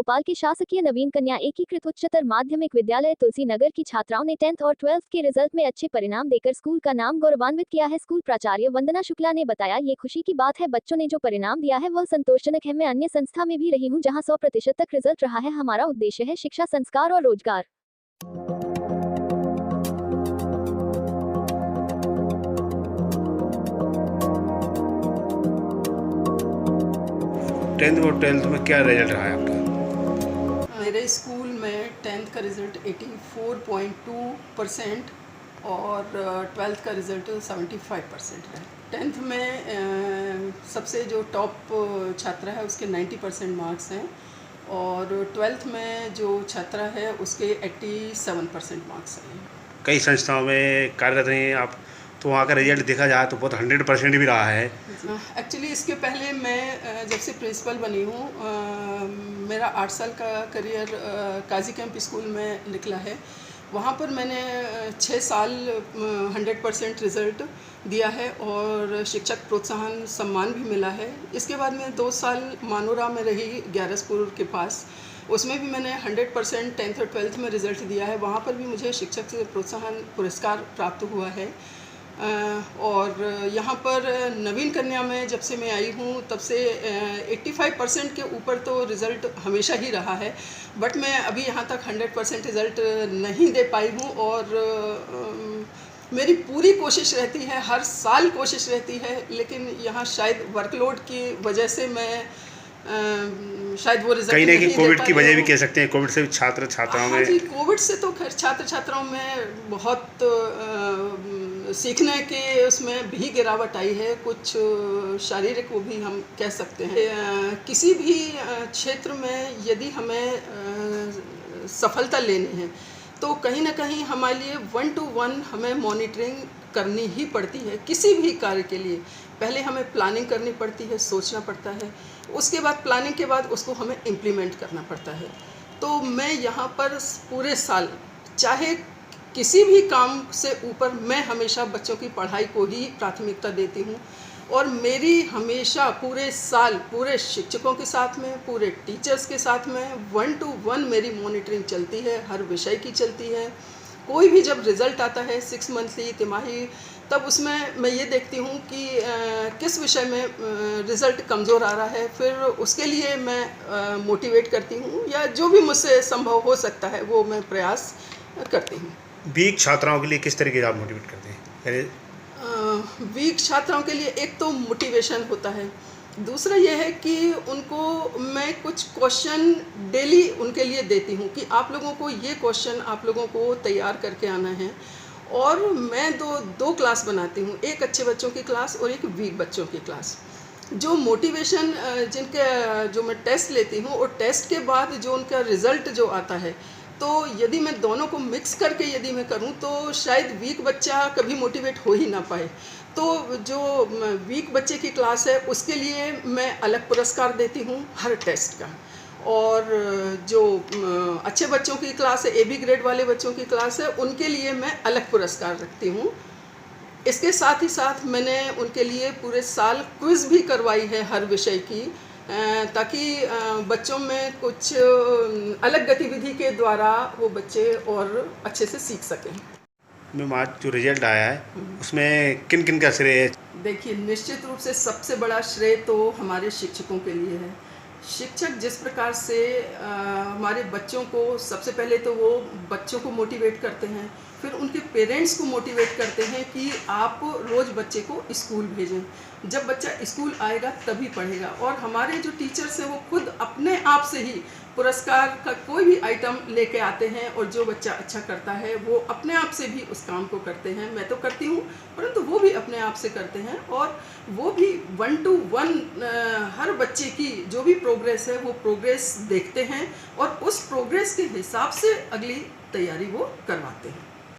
भोपाल के शासकीय नवीन कन्या एकीकृत उच्चतर माध्यमिक विद्यालय तुलसी नगर की छात्राओं ने 10th और 12th के रिजल्ट में अच्छे परिणाम देकर स्कूल का नाम गौरवान्वित किया है। स्कूल प्राचार्य वंदना शुक्ला ने बताया, ये खुशी की बात है, बच्चों ने जो परिणाम दिया है वह संतोषजनक है। मैं अन्य संस्था में भी रही हूँ जहाँ 100% तक रिजल्ट रहा है। हमारा उद्देश्य है शिक्षा, संस्कार और रोजगार। 10th और 12th में क्या रिजल्ट रहा है आपका? मेरे स्कूल में 10th का रिज़ल्ट 84.2% और 12th का रिज़ल्ट 75% है। 10th में सबसे जो टॉप छात्रा है उसके 90% मार्क्स हैं और 12th में जो छात्रा है उसके 87% मार्क्स हैं। कई संस्थाओं में कार्यरत रही हैं आप, तो वहाँ का रिजल्ट देखा जाए तो बहुत 100% भी रहा है। एक्चुअली इसके पहले मैं जब से प्रिंसिपल बनी हूँ, मेरा 8 साल का करियर काजी कैंप स्कूल में निकला है। वहाँ पर मैंने 6 साल 100% रिज़ल्ट दिया है और शिक्षक प्रोत्साहन सम्मान भी मिला है। इसके बाद मैं 2 साल मानोरा में रही, ग्यारसपुर के पास, उसमें भी मैंने 100% 10th और 12th में रिज़ल्ट दिया है। वहाँ पर भी मुझे शिक्षक से प्रोत्साहन पुरस्कार प्राप्त हुआ है। और यहाँ पर नवीन कन्या में जब से मैं आई हूँ तब से 85% के ऊपर तो रिज़ल्ट हमेशा ही रहा है, बट मैं अभी यहाँ तक 100% रिज़ल्ट नहीं दे पाई हूँ और मेरी पूरी कोशिश रहती है, हर साल कोशिश रहती है, लेकिन यहाँ शायद वर्कलोड की वजह से मैं शायद वो रिजल्ट कहीं ना कहीं कोविड की वजह भी कह सकते हैं। कोविड से छात्र छात्राओं में, जी, कोविड से तो खैर छात्र छात्राओं में बहुत सीखने के उसमें भी गिरावट आई है, कुछ शारीरिक वो भी हम कह सकते हैं। किसी भी क्षेत्र में यदि हमें सफलता लेनी है तो कहीं ना कहीं हमारे लिए 1 to 1 हमें मॉनिटरिंग करनी ही पड़ती है। किसी भी कार्य के लिए पहले हमें प्लानिंग करनी पड़ती है, सोचना पड़ता है, उसके बाद प्लानिंग के बाद उसको हमें इम्प्लीमेंट करना पड़ता है। तो मैं यहाँ पर पूरे साल, चाहे किसी भी काम से ऊपर, मैं हमेशा बच्चों की पढ़ाई को ही प्राथमिकता देती हूँ और मेरी हमेशा पूरे साल पूरे शिक्षकों के साथ में, पूरे टीचर्स के साथ में 1 to 1 मेरी मॉनिटरिंग चलती है, हर विषय की चलती है। कोई भी जब रिज़ल्ट आता है 6 मंथली, तिमाही, तब उसमें मैं ये देखती हूँ कि किस विषय में रिज़ल्ट कमज़ोर आ रहा है, फिर उसके लिए मैं मोटिवेट करती हूँ या जो भी मुझसे संभव हो सकता है वो मैं प्रयास करती हूँ। वीक छात्राओं के लिए किस तरीके से आप मोटिवेट करते हैं? वीक छात्राओं के लिए एक तो मोटिवेशन होता है, दूसरा ये है कि उनको मैं कुछ क्वेश्चन डेली उनके लिए देती हूँ कि आप लोगों को ये क्वेश्चन आप लोगों को तैयार करके आना है। और मैं दो क्लास बनाती हूँ, एक अच्छे बच्चों की क्लास और एक वीक बच्चों की क्लास। जो मोटिवेशन जिनके जो मैं टेस्ट लेती हूँ और टेस्ट के बाद जो उनका रिज़ल्ट जो आता है, तो यदि मैं दोनों को मिक्स करके यदि मैं करूं तो शायद वीक बच्चा कभी मोटिवेट हो ही ना पाए। तो जो वीक बच्चे की क्लास है उसके लिए मैं अलग पुरस्कार देती हूं हर टेस्ट का, और जो अच्छे बच्चों की क्लास है, AB ग्रेड वाले बच्चों की क्लास है, उनके लिए मैं अलग पुरस्कार रखती हूं। इसके साथ ही साथ मैंने उनके लिए पूरे साल क्विज़ भी करवाई है हर विषय की, ताकि बच्चों में कुछ अलग गतिविधि के द्वारा वो बच्चे और अच्छे से सीख सकें। मैम, आज जो रिजल्ट आया है उसमें किन किन का श्रेय है? देखिए, निश्चित रूप से सबसे बड़ा श्रेय तो हमारे शिक्षकों के लिए है। शिक्षक जिस प्रकार से हमारे बच्चों को, सबसे पहले तो वो बच्चों को मोटिवेट करते हैं, फिर उनके पेरेंट्स को मोटिवेट करते हैं कि आप रोज़ बच्चे को स्कूल भेजें। जब बच्चा स्कूल आएगा तभी पढ़ेगा। और हमारे जो टीचर्स हैं वो खुद अपने आप से ही पुरस्कार का कोई भी आइटम लेके आते हैं और जो बच्चा अच्छा करता है वो अपने आप से भी उस काम को करते हैं। मैं तो करती हूँ, परंतु वो भी अपने आप से करते हैं और वो भी 1 to 1 हर बच्चे की जो भी प्रोग्रेस है वो प्रोग्रेस देखते हैं और उस प्रोग्रेस के हिसाब से अगली तैयारी वो करवाते हैं।